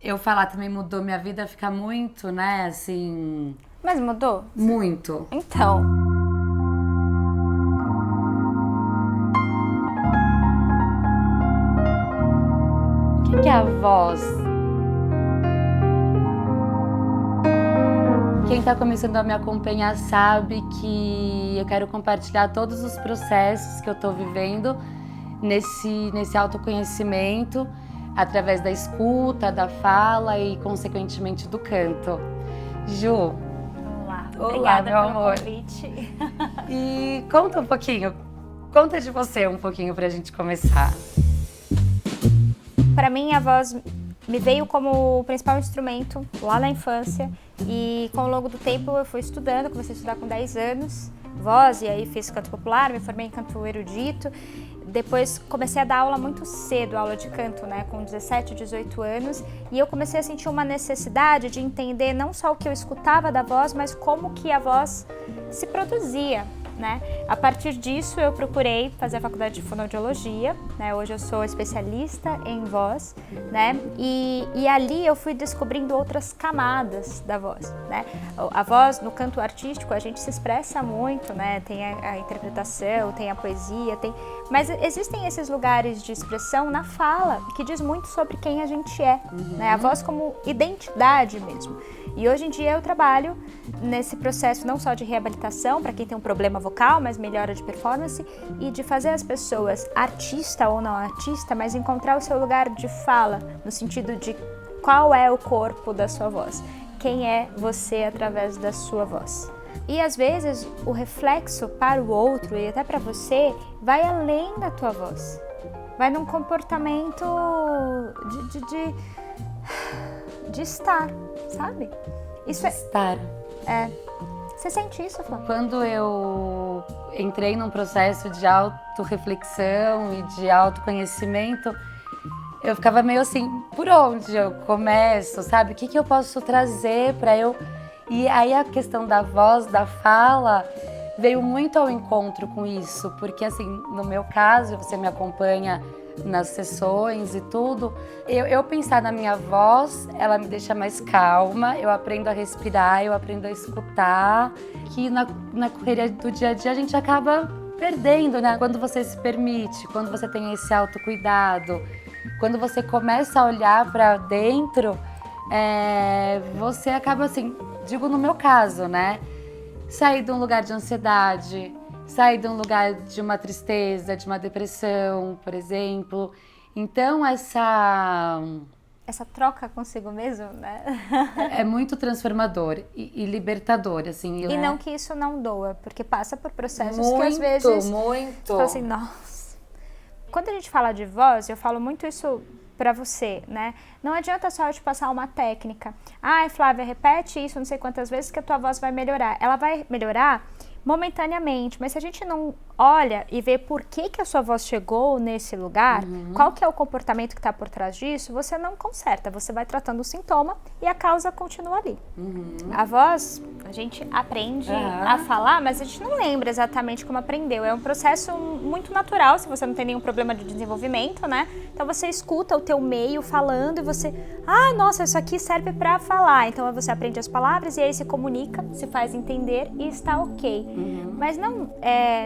eu falar também mudou minha vida, fica muito, né, assim... Mas mudou? Muito. Então... O que é a voz? Quem está começando a me acompanhar sabe que eu quero compartilhar todos os processos que eu estou vivendo nesse autoconhecimento, através da escuta, da fala e, consequentemente, do canto. Ju. Olá, Olá, meu amor. Convite. E conta um pouquinho, conta de você um pouquinho pra gente começar. Para mim, a voz me veio como o principal instrumento lá na infância e com o longo do tempo eu fui estudando, comecei a estudar com 10 anos, voz, e aí fiz canto popular, me formei em canto erudito. Depois comecei a dar aula muito cedo, aula de canto, né, com 17, 18 anos, e eu comecei a sentir uma necessidade de entender não só o que eu escutava da voz, mas como que a voz se produzia, né? A partir disso eu procurei fazer a faculdade de fonoaudiologia, né? Hoje eu sou especialista em voz, né? E ali eu fui descobrindo outras camadas da voz, né? A voz no canto artístico a gente se expressa muito, né? Tem a interpretação, tem a poesia, mas existem esses lugares de expressão na fala que diz muito sobre quem a gente é, né? A voz como identidade mesmo. E hoje em dia eu trabalho nesse processo não só de reabilitação para quem tem um problema vocal, mas melhora de performance, e de fazer as pessoas, artista ou não artista, mas encontrar o seu lugar de fala, no sentido de qual é o corpo da sua voz, quem é você através da sua voz. E às vezes o reflexo para o outro e até para você vai além da tua voz, vai num comportamento de estar, sabe? Isso de estar. Você sente isso, Flávia? Quando eu entrei num processo de autorreflexão e de autoconhecimento, eu ficava meio assim, por onde eu começo, sabe? O que eu posso trazer para eu... E aí a questão da voz, da fala, veio muito ao encontro com isso, porque assim, no meu caso, você me acompanha nas sessões e tudo, eu pensar na minha voz, ela me deixa mais calma, eu aprendo a respirar, eu aprendo a escutar, que na correria do dia a dia a gente acaba perdendo, né? Quando você se permite, quando você tem esse autocuidado, quando você começa a olhar para dentro, você acaba assim, digo no meu caso, né? Sair de um lugar de ansiedade, sair de um lugar de uma tristeza, de uma depressão, por exemplo. Então, essa troca consigo mesmo, né? É muito transformador e libertador, assim. E não que isso não doa, porque passa por processos muito, que às vezes... Muito. Você fala assim, nossa... Quando a gente fala de voz, eu falo muito isso pra você, né? Não adianta só eu te passar uma técnica. Ai, Flávia, repete isso não sei quantas vezes que a tua voz vai melhorar. Ela vai melhorar momentaneamente, mas se a gente não olha e vê por que a sua voz chegou nesse lugar, qual que é o comportamento que está por trás disso, você não conserta, você vai tratando o sintoma e a causa continua ali. A voz, a gente aprende a falar, mas a gente não lembra exatamente como aprendeu, é um processo muito natural, se você não tem nenhum problema de desenvolvimento, né? Então você escuta o teu meio falando e você, nossa, isso aqui serve para falar, então você aprende as palavras e aí se comunica, se faz entender e está ok. Mas não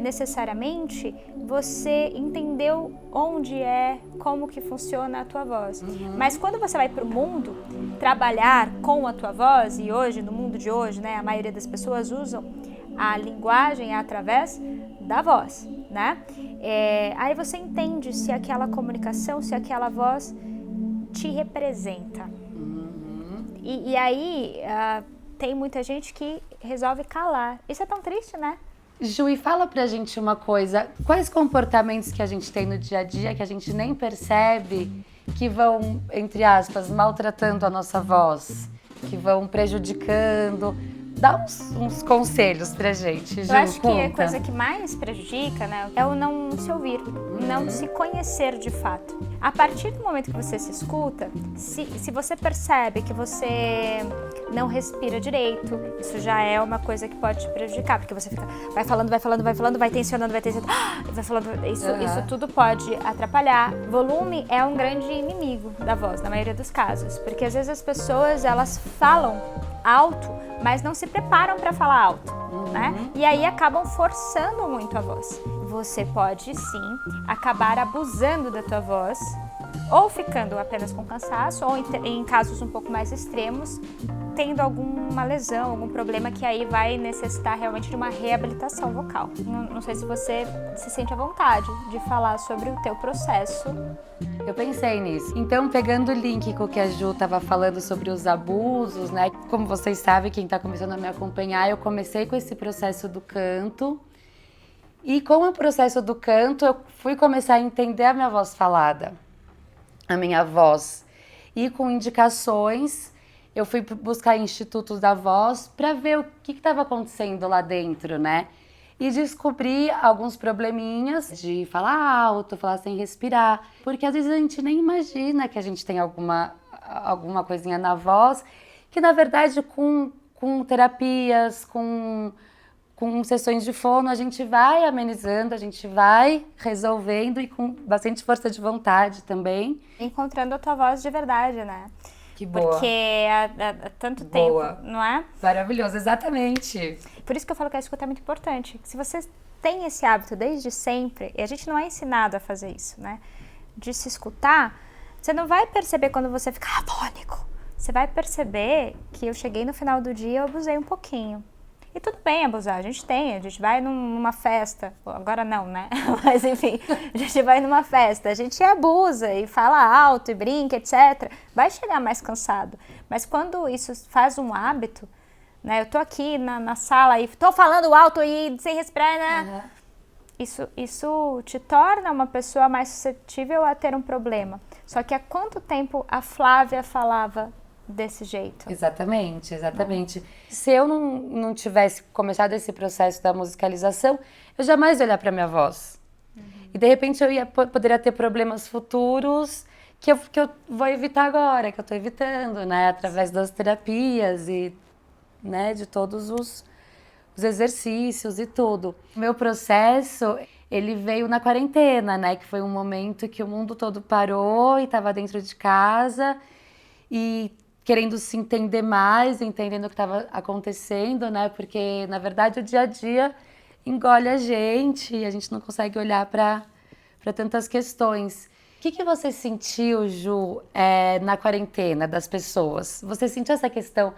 necessariamente você entendeu onde como que funciona a tua voz. Mas quando você vai para o mundo trabalhar com a tua voz, e hoje, no mundo de hoje, né, a maioria das pessoas usam a linguagem através da voz, né? Aí você entende se aquela comunicação, se aquela voz te representa. E aí... tem muita gente que resolve calar. Isso é tão triste, né? Ju, e fala pra gente uma coisa. Quais comportamentos que a gente tem no dia a dia que a gente nem percebe que vão, entre aspas, maltratando a nossa voz? Que vão prejudicando? Dá uns conselhos pra gente, Ju, Eu acho que conta. a coisa que mais prejudica, né, é o não se ouvir, não se conhecer de fato. A partir do momento que você se escuta, se você percebe que você não respira direito, isso já é uma coisa que pode te prejudicar, porque você vai falando, vai tensionando, vai falando, isso tudo pode atrapalhar. Volume é um grande inimigo da voz, na maioria dos casos, porque às vezes as pessoas, elas falam alto, mas não se preparam para falar alto, né? E aí acabam forçando muito a voz. Você pode sim acabar abusando da tua voz, ou ficando apenas com cansaço, ou em casos um pouco mais extremos, tendo alguma lesão, algum problema que aí vai necessitar realmente de uma reabilitação vocal. Não sei se você se sente à vontade de falar sobre o teu processo. Eu pensei nisso. Então, pegando o link com o que a Ju estava falando sobre os abusos, né? Como vocês sabem, quem está começando a me acompanhar, eu comecei com esse processo do canto. E com o processo do canto, eu fui começar a entender a minha voz falada, a minha voz. E com indicações, eu fui buscar institutos da voz para ver o que estava acontecendo lá dentro, né? E descobri alguns probleminhas de falar alto, falar sem respirar. Porque às vezes a gente nem imagina que a gente tem alguma coisinha na voz, que na verdade com terapias, com sessões de fono, a gente vai amenizando, a gente vai resolvendo e com bastante força de vontade também. Encontrando a tua voz de verdade, né? Que boa. Porque há tanto Boa. tempo, não é? Maravilhoso, exatamente. Por isso que eu falo que a escuta é muito importante. Se você tem esse hábito desde sempre, e a gente não é ensinado a fazer isso, né? De se escutar, você não vai perceber quando você fica afônico. Você vai perceber que eu cheguei no final do dia e eu abusei um pouquinho. E tudo bem abusar, a gente vai numa festa, agora não, né? Mas enfim, a gente vai numa festa, a gente abusa e fala alto e brinca, etc. Vai chegar mais cansado. Mas quando isso faz um hábito, né? Eu tô aqui na sala e tô falando alto e sem respirar, né? Isso te torna uma pessoa mais suscetível a ter um problema. Só que há quanto tempo a Flávia falava desse jeito? Exatamente. Se eu não tivesse começado esse processo da musicalização, eu jamais ia olhar para minha voz. E de repente eu poderia ter problemas futuros que eu vou evitar agora, que eu estou evitando, né? Através das terapias e, né, de todos os exercícios e tudo. O meu processo, ele veio na quarentena, né? Que foi um momento que o mundo todo parou e estava dentro de casa e querendo se entender mais, entendendo o que estava acontecendo, né? Porque, na verdade, o dia a dia engole a gente e a gente não consegue olhar para tantas questões. O que você sentiu, Ju, na quarentena das pessoas? Você sentiu essa questão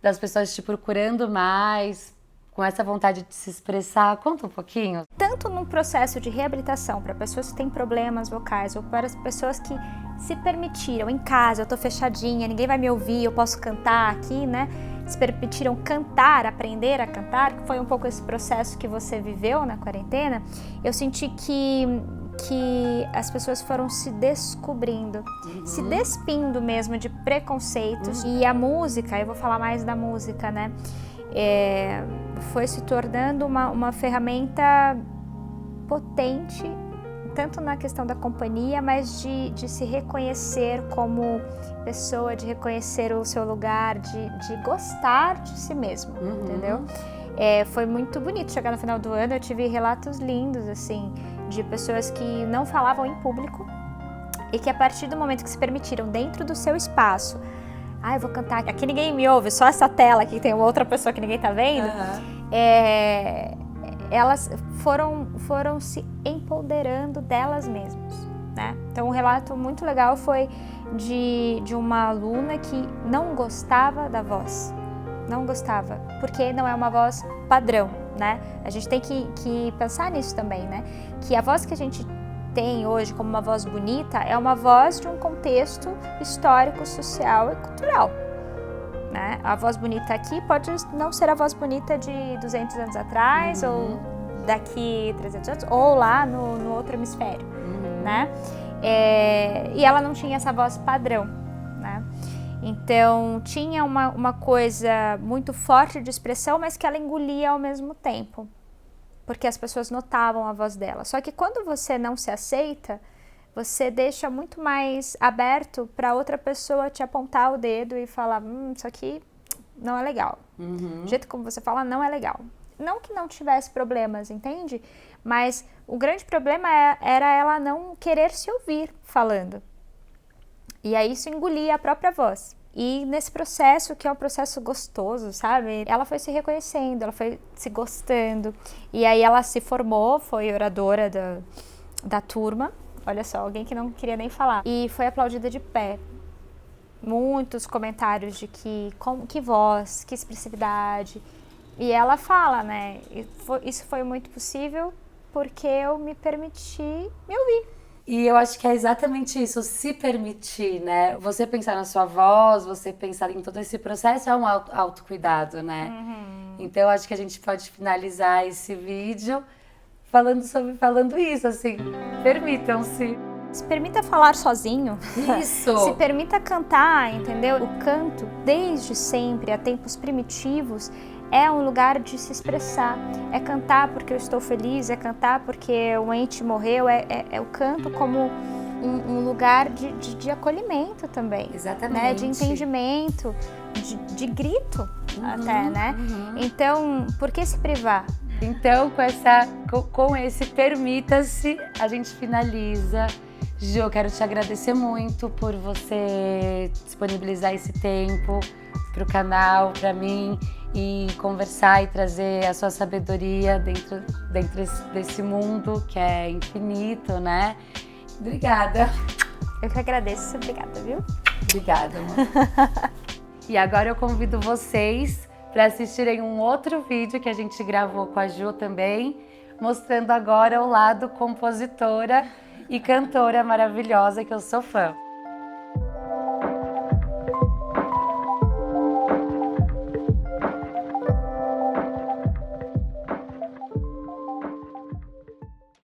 das pessoas te procurando mais, com essa vontade de se expressar? Conta um pouquinho. Tanto no processo de reabilitação para pessoas que têm problemas vocais ou para as pessoas que se permitiram em casa, eu tô fechadinha, ninguém vai me ouvir, eu posso cantar aqui, né? Se permitiram cantar, aprender a cantar, que foi um pouco esse processo que você viveu na quarentena. Eu senti que as pessoas foram se descobrindo, se despindo mesmo de preconceitos. E a música, eu vou falar mais da música, né? Foi se tornando uma ferramenta potente, tanto na questão da companhia, mas de se reconhecer como pessoa, de reconhecer o seu lugar, de gostar de si mesmo, entendeu? Foi muito bonito chegar no final do ano, eu tive relatos lindos, assim, de pessoas que não falavam em público e que a partir do momento que se permitiram dentro do seu espaço, eu vou cantar, aqui ninguém me ouve, só essa tela aqui tem uma outra pessoa que ninguém tá vendo, elas foram se empoderando delas mesmas, né? Então um relato muito legal foi de uma aluna que não gostava da voz, não gostava, porque não é uma voz padrão, né? A gente tem que pensar nisso também, né? Que a voz que a gente tem hoje como uma voz bonita é uma voz de um contexto histórico, social e cultural, né? A voz bonita aqui pode não ser a voz bonita de 200 anos atrás ou daqui 300 anos ou lá no outro hemisfério, né? E ela não tinha essa voz padrão, né? Então tinha uma coisa muito forte de expressão, mas que ela engolia ao mesmo tempo, porque as pessoas notavam a voz dela. Só que quando você não se aceita, você deixa muito mais aberto para outra pessoa te apontar o dedo e falar, isso aqui não é legal. Do jeito como você fala, não é legal. Não que não tivesse problemas, entende? Mas o grande problema era ela não querer se ouvir falando. E aí isso engolia a própria voz. E nesse processo, que é um processo gostoso, sabe? Ela foi se reconhecendo, ela foi se gostando. E aí ela se formou, foi oradora da turma. Olha só, alguém que não queria nem falar. E foi aplaudida de pé. Muitos comentários de que voz, que expressividade. E ela fala, né? Isso foi muito possível porque eu me permiti me ouvir. E eu acho que é exatamente isso, se permitir, né? Você pensar na sua voz, você pensar em todo esse processo é um autocuidado, né? Então eu acho que a gente pode finalizar esse vídeo falando isso, assim, permitam-se. Se permita falar sozinho. Isso! Se permita cantar, entendeu? O canto, desde sempre, há tempos primitivos, é um lugar de se expressar. É cantar porque eu estou feliz, é cantar porque o ente morreu, é o canto como um lugar de acolhimento também. Exatamente. Né? De entendimento, de grito até, né? Então, por que se privar? Então, com esse permita-se, a gente finaliza. Ju, eu quero te agradecer muito por você disponibilizar esse tempo pro canal, para mim, e conversar e trazer a sua sabedoria dentro desse mundo que é infinito, né? Obrigada. Eu que agradeço, obrigada, viu? Obrigada, amor. E agora eu convido vocês para assistirem um outro vídeo que a gente gravou com a Ju também, mostrando agora o lado compositora e cantora maravilhosa que eu sou fã.